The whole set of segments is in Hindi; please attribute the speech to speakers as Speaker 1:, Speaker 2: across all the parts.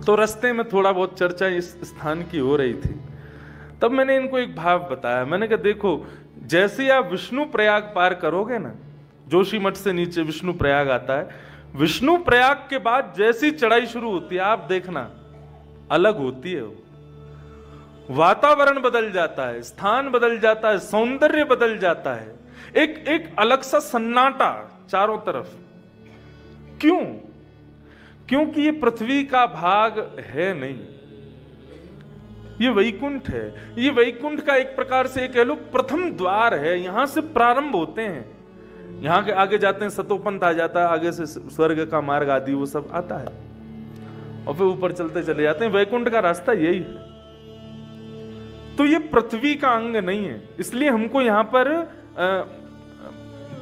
Speaker 1: तो रास्ते में थोड़ा बहुत चर्चा इस स्थान की हो रही थी, तब मैंने इनको एक भाव बताया। मैंने कहा देखो, जैसे आप विष्णु प्रयाग पार करोगे ना, जोशीमठ से नीचे विष्णु प्रयाग आता है, विष्णु प्रयाग के बाद जैसी चढ़ाई शुरू होती है आप देखना अलग होती है। वो वातावरण बदल जाता है, स्थान बदल जाता है, सौंदर्य बदल जाता है, एक अलग सा सन्नाटा चारों तरफ। क्यों? क्योंकि ये पृथ्वी का भाग है नहीं, ये वैकुंठ है। ये वैकुंठ का एक प्रकार से कह लो प्रथम द्वार है, यहां से प्रारंभ होते हैं, यहां के आगे जाते हैं सतोपंथ आ जाता है, आगे से स्वर्ग का मार्ग आदि वो सब आता है, और फिर ऊपर चलते चले जाते हैं। वैकुंठ का रास्ता यही है। तो ये पृथ्वी का अंग नहीं है, इसलिए हमको यहां पर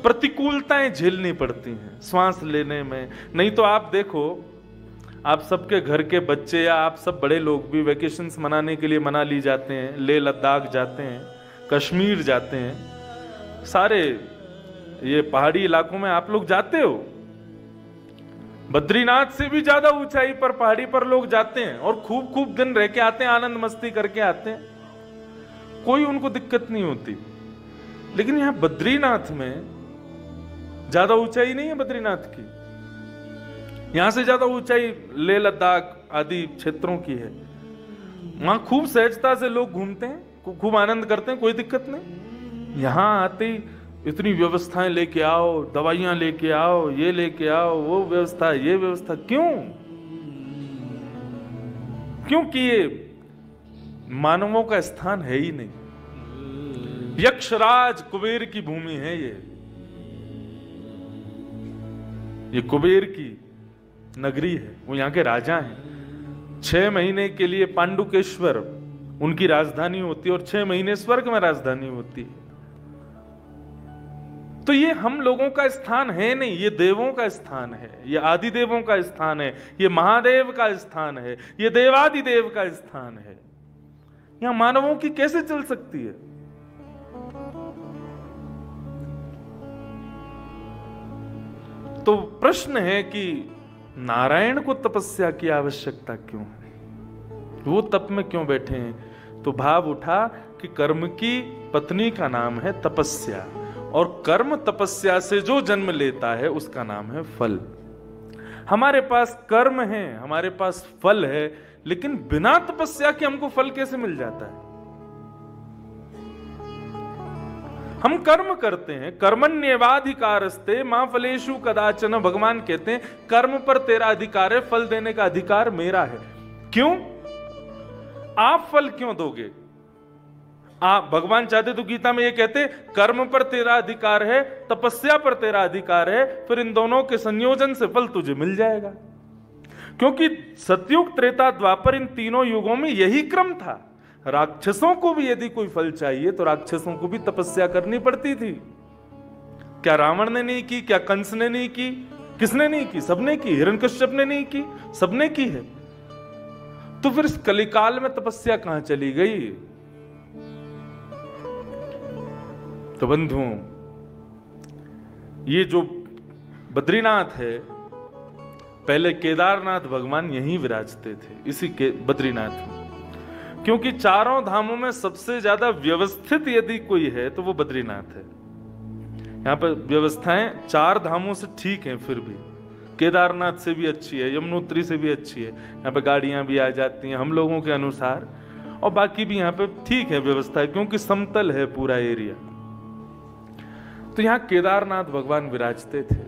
Speaker 1: प्रतिकूलताएं झेलनी पड़ती हैं श्वास लेने में। नहीं तो आप देखो, आप सबके घर के बच्चे या आप सब बड़े लोग भी वेकेशंस मनाने के लिए मनाली जाते हैं, लेह लद्दाख जाते हैं, कश्मीर जाते हैं, सारे ये पहाड़ी इलाकों में आप लोग जाते हो। बद्रीनाथ से भी ज्यादा ऊंचाई पर पहाड़ी पर लोग जाते हैं और खूब खूब दिन रह के आते हैं, आनंद मस्ती करके आते हैं, कोई उनको दिक्कत नहीं होती। लेकिन यहां बद्रीनाथ में ज्यादा ऊंचाई नहीं है बद्रीनाथ की, यहां से ज्यादा ऊंचाई लेह लद्दाख आदि क्षेत्रों की है। वहां खूब सहजता से लोग घूमते हैं, खूब आनंद करते हैं, कोई दिक्कत नहीं। यहां आते ही इतनी व्यवस्थाएं लेके आओ, दवाइयां लेके आओ, ये लेके आओ, वो व्यवस्था, ये व्यवस्था। क्यों? क्योंकि ये मानवों का स्थान है ही नहीं। यक्षराज कुबेर की भूमि है ये कुबेर की नगरी है, वो यहां के राजा हैं। 6 महीने के लिए पांडुकेश्वर उनकी राजधानी होती है और 6 महीने स्वर्ग में राजधानी होती है। तो ये हम लोगों का स्थान है नहीं, ये देवों का स्थान है, ये आदि देवों का स्थान है, ये महादेव का स्थान है, ये देवादिदेव का स्थान है। यहां मानवों की कैसे चल सकती है? तो प्रश्न है कि नारायण को तपस्या की आवश्यकता क्यों है, वो तप में क्यों बैठे हैं? तो भाव उठा कि कर्म की पत्नी का नाम है तपस्या, और कर्म तपस्या से जो जन्म लेता है उसका नाम है फल। हमारे पास कर्म है, हमारे पास फल है, लेकिन बिना तपस्या के हमको फल कैसे मिल जाता है? हम कर्म करते हैं, कर्मण्येवाधिकारस्ते मां फलेषु कदाचन, भगवान कहते हैं कर्म पर तेरा अधिकार है, फल देने का अधिकार मेरा है। क्यों? आप फल क्यों दोगे? आप भगवान चाहते तो गीता में ये कहते कर्म पर तेरा अधिकार है, तपस्या पर तेरा अधिकार है, फिर इन दोनों के संयोजन से फल तुझे मिल जाएगा। क्योंकि सतयुग, त्रेता, द्वापर, इन तीनों युगों में यही क्रम था। राक्षसों को भी यदि कोई फल चाहिए तो राक्षसों को भी तपस्या करनी पड़ती थी। क्या रावण ने नहीं की? क्या कंस ने नहीं की? किसने नहीं की? सबने की। हिरण्यकश्यप ने नहीं की? सबने की है। तो फिर इस कलिकाल में तपस्या कहां चली गई? तो बंधुओं, ये जो बद्रीनाथ है, पहले केदारनाथ भगवान यहीं विराजते थे, इसी के बद्रीनाथ में। क्योंकि चारों धामों में सबसे ज्यादा व्यवस्थित यदि कोई है तो वो बद्रीनाथ है। यहां पर व्यवस्थाएं 4 धामों से ठीक हैं, फिर भी केदारनाथ से भी अच्छी है, यमुनोत्री से भी अच्छी है। यहाँ पे गाड़ियां भी आ जाती हैं हम लोगों के अनुसार, और बाकी भी यहाँ पे ठीक है व्यवस्था, क्योंकि समतल है पूरा एरिया। तो यहां केदारनाथ भगवान विराजते थे।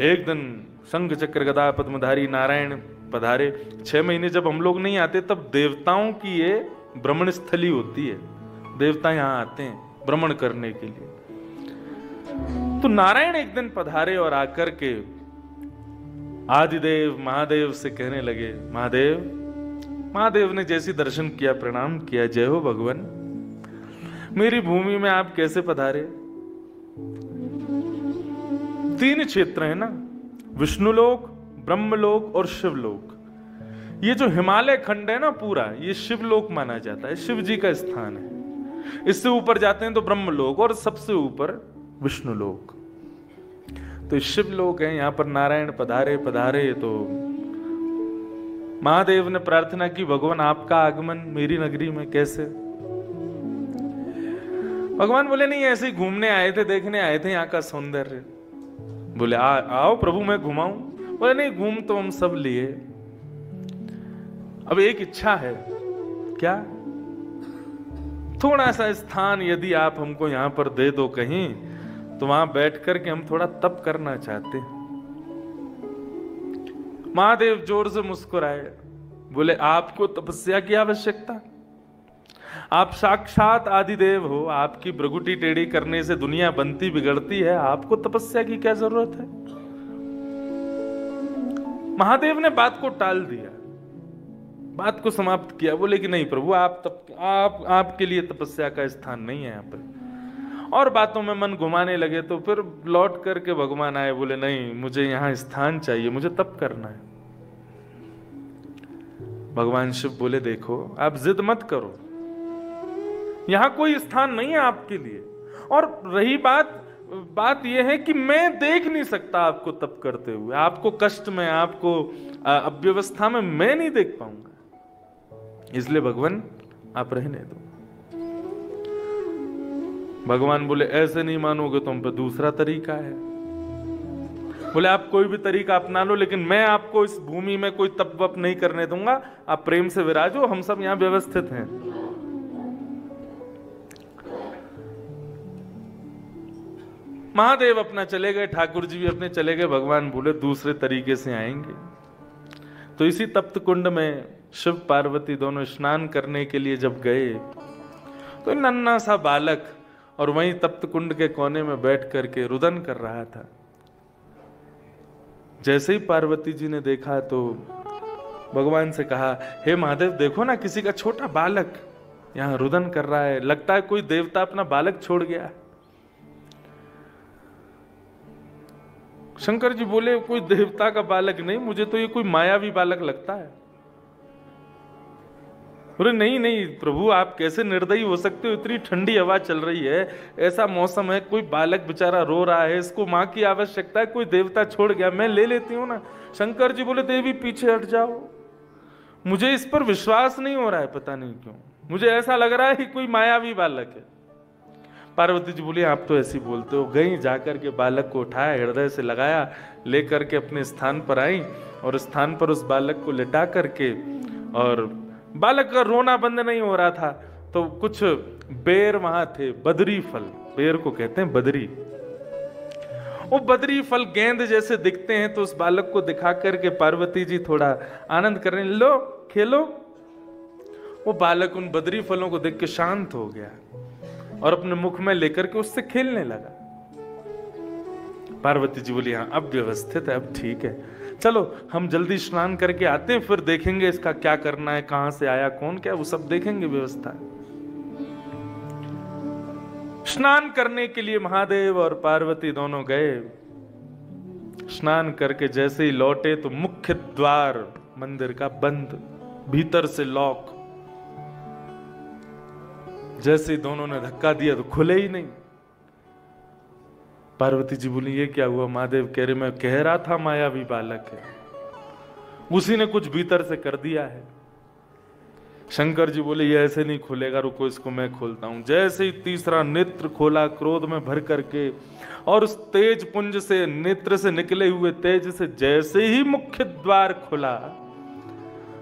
Speaker 1: एक दिन शंख चक्र गदा पद्मधारी नारायण पधारे। 6 महीने जब हम लोग नहीं आते तब देवताओं की ये भ्रमण स्थली होती है, देवता यहां आते हैं भ्रमण करने के लिए। तो नारायण एक दिन पधारे और आकर के आदिदेव महादेव से कहने लगे, महादेव। महादेव ने जैसी दर्शन किया, प्रणाम किया, जय हो भगवान, मेरी भूमि में आप कैसे पधारे? 3 क्षेत्र है ना, विष्णुलोक, ब्रह्मलोक और शिवलोक। ये जो हिमालय खंड है ना पूरा, ये शिवलोक माना जाता है, शिव जी का स्थान है। इससे ऊपर जाते हैं तो ब्रह्मलोक, और सबसे ऊपर विष्णुलोक। तो शिवलोक है, यहां पर नारायण पधारे। तो महादेव ने प्रार्थना की, भगवान आपका आगमन मेरी नगरी में कैसे? भगवान बोले नहीं, ऐसे ही घूमने आए थे, देखने आए थे यहाँ का सौंदर्य। बोले आओ प्रभु मैं घुमाऊं। बोले नहीं, घूम तो हम सब लिए, अब एक इच्छा है। क्या? थोड़ा सा स्थान यदि आप हमको यहां पर दे दो कहीं, तो वहां बैठ करके हम थोड़ा तप करना चाहते हैं। महादेव जोर से मुस्कुराए, बोले आपको तपस्या की आवश्यकता? आप साक्षात आदिदेव हो, आपकी भ्रगुटी टेढ़ी करने से दुनिया बनती बिगड़ती है, आपको तपस्या की क्या जरूरत है? महादेव ने बात को टाल दिया, बात को समाप्त किया। बोले कि नहीं प्रभु, आपके लिए तपस्या का स्थान नहीं है यहाँ पर। और बातों में मन घुमाने लगे, तो फिर लौट करके भगवान आए, बोले नहीं, मुझे यहाँ स्थान चाहिए, मुझे तप करना है। भगवान शिव बोले देखो, आप जिद मत करो, यहाँ कोई स्थान नहीं है आपके लिए। और रही बात यह है कि मैं देख नहीं सकता आपको तप करते हुए, आपको कष्ट में, आपको अव्यवस्था में मैं नहीं देख पाऊंगा, इसलिए भगवान आप रहने दो। भगवान बोले ऐसे नहीं मानोगे तो हम पे दूसरा तरीका है। बोले आप कोई भी तरीका अपना लो, लेकिन मैं आपको इस भूमि में कोई तप वप नहीं करने दूंगा, आप प्रेम से विराजो, हम सब यहां व्यवस्थित हैं। महादेव अपना चले गए, ठाकुर जी भी अपने चले गए। भगवान बोले दूसरे तरीके से आएंगे। तो इसी तप्त कुंड में शिव पार्वती दोनों स्नान करने के लिए जब गए, तो नन्हा सा बालक और वहीं तप्त कुंड के कोने में बैठ करके रुदन कर रहा था। जैसे ही पार्वती जी ने देखा तो भगवान से कहा, हे महादेव देखो ना, किसी का छोटा बालक यहां रुदन कर रहा है, लगता है कोई देवता अपना बालक छोड़ गया। शंकर जी बोले कोई देवता का बालक नहीं, मुझे तो ये कोई मायावी बालक लगता है। बोले नहीं नहीं प्रभु, आप कैसे निर्दयी हो सकते हो, इतनी ठंडी हवा चल रही है, ऐसा मौसम है, कोई बालक बेचारा रो रहा है, इसको माँ की आवश्यकता है, कोई देवता छोड़ गया, मैं ले लेती हूँ ना। शंकर जी बोले देवी पीछे हट जाओ, मुझे इस पर विश्वास नहीं हो रहा है, पता नहीं क्यों, मुझे ऐसा लग रहा है कि कोई मायावी बालक है। पार्वती जी बोली आप तो ऐसी बोलते हो। गई, जाकर के बालक को उठाया, हृदय से लगाया, लेकर के अपने स्थान पर आई और स्थान पर उस बालक को लिटा करके, और बालक का रोना बंद नहीं हो रहा था, तो कुछ बेर वहां थे, बदरी फल, बेर को कहते हैं बदरी। वो बदरी फल गेंद जैसे दिखते हैं, तो उस बालक को दिखा करके पार्वती जी थोड़ा आनंद करने, लो खेलो। वो बालक उन बदरी फलों को देख के शांत हो गया और अपने मुख में लेकर के उससे खेलने लगा। पार्वती जी बोली हाँ अब व्यवस्थित है, अब ठीक है, चलो हम जल्दी स्नान करके आते हैं, फिर देखेंगे इसका क्या करना है, कहां से आया, कौन क्या, वो सब देखेंगे व्यवस्था। स्नान करने के लिए महादेव और पार्वती दोनों गए। स्नान करके जैसे ही लौटे तो मुख्य द्वार मंदिर का बंद, भीतर से लॉक। जैसे ही दोनों ने धक्का दिया तो खुले ही नहीं। पार्वती जी बोली ये क्या हुआ? महादेव कह रहे मैं कह रहा था मायावी बालक है, उसी ने कुछ भीतर से कर दिया है। शंकर जी बोले ये ऐसे नहीं खुलेगा, रुको इसको मैं खोलता हूं। जैसे ही तीसरा नेत्र खोला क्रोध में भर करके, और उस तेज पुंज से, नेत्र से निकले हुए तेज से जैसे ही मुख्य द्वार खुला,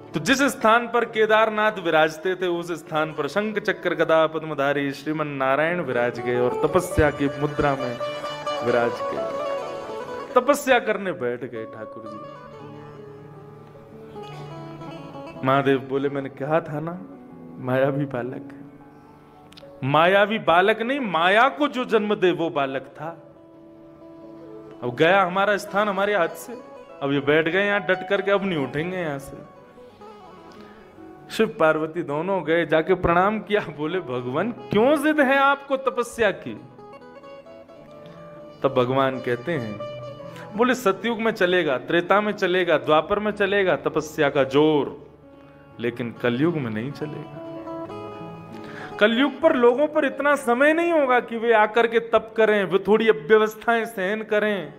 Speaker 1: तो जिस स्थान पर केदारनाथ विराजते थे उस स्थान पर शंख चक्र गदा पद्मधारी श्रीमन नारायण विराज गए और तपस्या की मुद्रा में विराज गए, तपस्या करने बैठ गए ठाकुर जी। महादेव बोले मैंने कहा था ना मायावी बालक, मायावी बालक नहीं, माया को जो जन्म दे वो बालक था। अब गया हमारा स्थान हमारे हाथ से, अब ये बैठ गए यहां डट करके, अब नहीं उठेंगे यहां से। शिव पार्वती दोनों गए, जाके प्रणाम किया, बोले भगवान क्यों जिद है आपको तपस्या की? तब भगवान कहते हैं, बोले सतयुग में चलेगा, त्रेता में चलेगा, द्वापर में चलेगा तपस्या का जोर, लेकिन कलयुग में नहीं चलेगा। कलयुग पर लोगों पर इतना समय नहीं होगा कि वे आकर के तप करें, वे थोड़ी अव्यवस्थाएं सहन करें,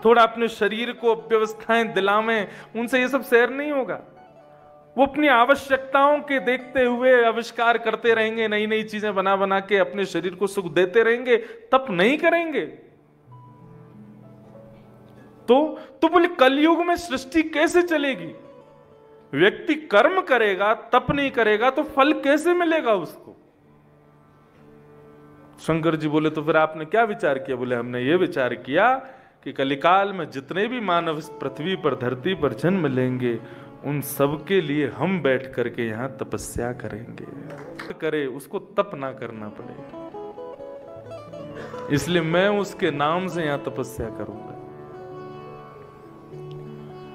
Speaker 1: थोड़ा अपने शरीर को अव्यवस्थाएं दिलावें, उनसे ये सब सहन नहीं होगा। वो अपनी आवश्यकताओं के देखते हुए आविष्कार करते रहेंगे, नई नई चीजें बना बना के अपने शरीर को सुख देते रहेंगे, तप नहीं करेंगे। तो बोले कलयुग में सृष्टि कैसे चलेगी? व्यक्ति कर्म करेगा, तप नहीं करेगा तो फल कैसे मिलेगा उसको? शंकर जी बोले तो फिर आपने क्या विचार किया? बोले हमने ये विचार किया कि कलिकाल में जितने भी मानव इस पृथ्वी पर, धरती पर जन्म लेंगे, उन सब के लिए हम बैठ करके यहां तपस्या करेंगे। करे उसको तप ना करना पड़े, इसलिए मैं उसके नाम से यहां तपस्या करूंगा।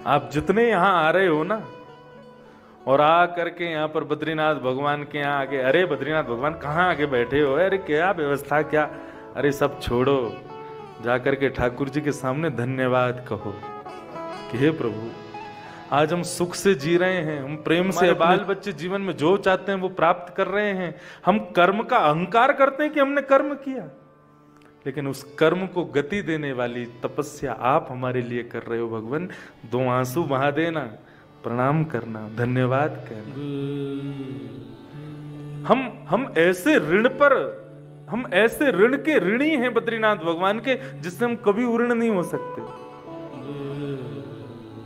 Speaker 1: आप जितने यहां आ रहे हो ना, और आ करके यहाँ पर बद्रीनाथ भगवान के यहाँ आगे, अरे बद्रीनाथ भगवान कहाँ आगे बैठे हो, अरे क्या व्यवस्था, क्या, अरे सब छोड़ो, जाकर के ठाकुर जी के सामने धन्यवाद कहो कि हे प्रभु, आज हम सुख से जी रहे हैं, हम प्रेम से, बाल बच्चे जीवन में जो चाहते हैं वो प्राप्त कर रहे हैं। हम कर्म का अहंकार करते हैं कि हमने कर्म किया, लेकिन उस कर्म को गति देने वाली तपस्या आप हमारे लिए कर रहे हो भगवान। 2 आंसू बहा देना, प्रणाम करना, धन्यवाद कहना। हम ऐसे ऋण पर, हम ऐसे ऋण के ऋणी हैं बद्रीनाथ भगवान के, जिससे हम कभी उऋण नहीं हो सकते।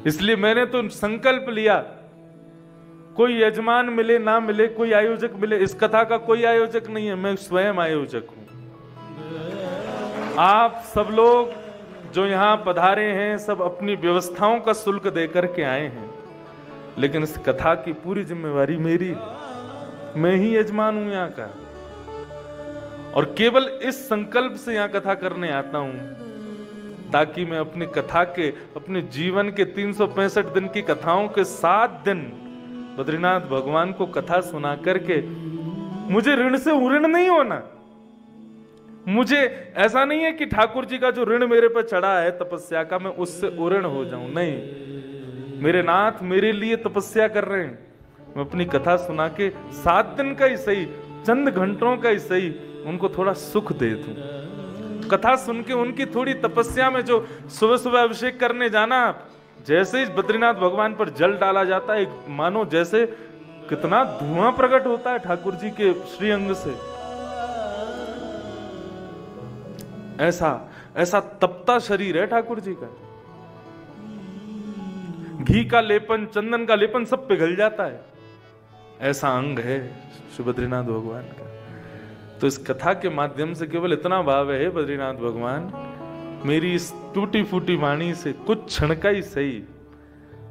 Speaker 1: इसलिए मैंने तो संकल्प लिया, कोई यजमान मिले ना मिले, कोई आयोजक मिले, इस कथा का कोई आयोजक नहीं है, मैं स्वयं आयोजक हूं। आप सब लोग जो यहां पधारे हैं, सब अपनी व्यवस्थाओं का शुल्क देकर के आए हैं, लेकिन इस कथा की पूरी जिम्मेवारी मेरी, मैं ही यजमान हूं यहाँ का। और केवल इस संकल्प से यहाँ कथा करने आता हूं, ताकि मैं अपनी कथा के, अपने जीवन के 365 दिन की कथाओं के 7 दिन बद्रीनाथ भगवान को कथा सुना करके, मुझे ऋण से उऋण नहीं होना। मुझे ऐसा नहीं है कि ठाकुर जी का जो ऋण मेरे पर चढ़ा है तपस्या का, मैं उससे उऋण हो जाऊं, नहीं। मेरे नाथ मेरे लिए तपस्या कर रहे हैं, मैं अपनी कथा सुना के 7 दिन का ही सही, चंद घंटों का ही सही, उनको थोड़ा सुख दे दूं। कथा सुन के उनकी थोड़ी तपस्या में, जो सुबह सुबह अभिषेक करने जाना, जैसे ही बद्रीनाथ भगवान पर जल डाला जाता है, मानो जैसे कितना धुआं प्रकट होता है ठाकुर जी के श्रीअंग से, ऐसा तपता शरीर है ठाकुर जी का। घी का लेपन, चंदन का लेपन सब पिघल जाता है, ऐसा अंग है श्री बद्रीनाथ भगवान का। तो इस कथा के माध्यम से केवल इतना भाव है, बद्रीनाथ भगवान, मेरी इस टूटी फूटी वाणी से कुछ क्षण का ही सही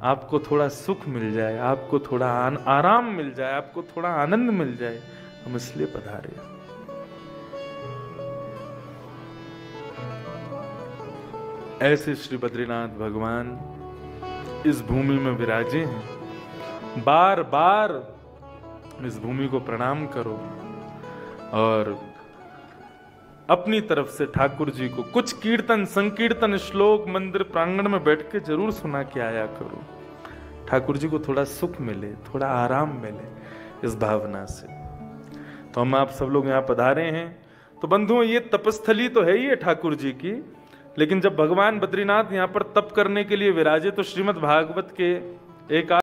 Speaker 1: आपको थोड़ा सुख मिल जाए, आपको थोड़ा आराम मिल जाए, आपको थोड़ा आनंद मिल जाए, हम इसलिए पधारे। ऐसे श्री बद्रीनाथ भगवान इस भूमि में विराजे हैं। बार बार इस भूमि को प्रणाम करो और अपनी तरफ से ठाकुर जी को कुछ कीर्तन, संकीर्तन, श्लोक मंदिर प्रांगण में बैठ के जरूर सुना के आया करो। ठाकुर जी को थोड़ा सुख मिले, थोड़ा आराम मिले, इस भावना से। तो हम आप सब लोग यहाँ पधारे हैं। तो बंधुओं, ये तपस्थली तो है ही है ठाकुर जी की, लेकिन जब भगवान बद्रीनाथ यहाँ पर तप करने के लिए विराजे, तो श्रीमद् भागवत के एक